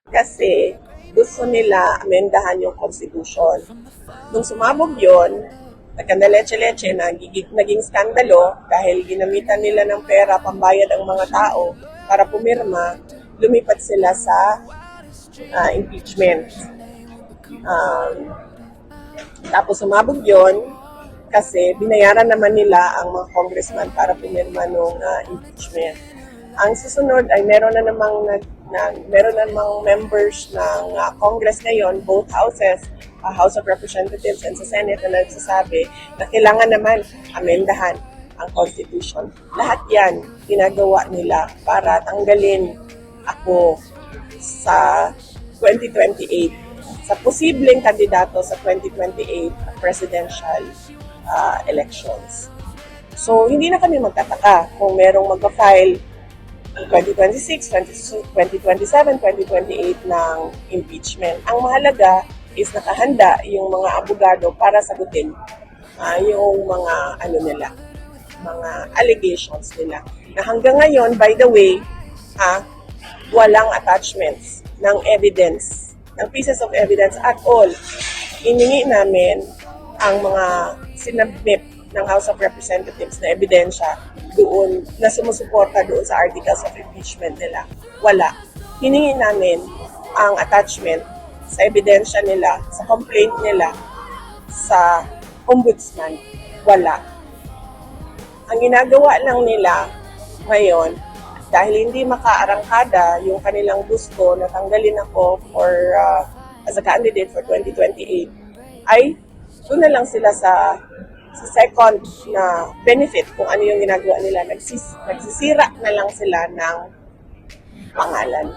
kasi gusto nila amendahan yung Constitution. Nung sumabog yon, nagkandaleche-leche, naging skandalo dahil ginamitan nila ng pera pambayad ang mga tao para pumirma, lumipat sila sa impeachment. Tapos sumabog yon kasi binayaran naman nila ang mga congressman para pumirma ng impeachment. Ang susunod ay meron na namang members ng Congress ngayon, both houses, House of Representatives and sa Senate na nagsasabi na kailangan naman amendahan ang Constitution. Lahat yan ginagawa nila para tanggalin ako sa 2028, sa posibleng kandidato sa 2028 presidential elections. So, hindi na kami magtataka kung merong magpa-file 2026, 2027, 2028 ng impeachment. Ang mahalaga is nakahanda yung mga abogado para sagutin yung mga mga allegations nila. Na hanggang ngayon, by the way, walang attachments ng evidence, ng pieces of evidence at all. Iningi namin ang mga sinabmit ng House of Representatives na ebidensya doon na sumusuporta doon sa articles of impeachment nila. Wala. Hiningi namin ang attachment sa ebidensya nila, sa complaint nila, sa ombudsman. Wala. Ang ginagawa lang nila ngayon, dahil hindi makaarangkada yung kanilang gusto na tanggalin ako as a candidate for 2028, ay doon na lang sila sa second na benefit kung ano yung ginagawa nila. Nagsisira na lang sila ng pangalan.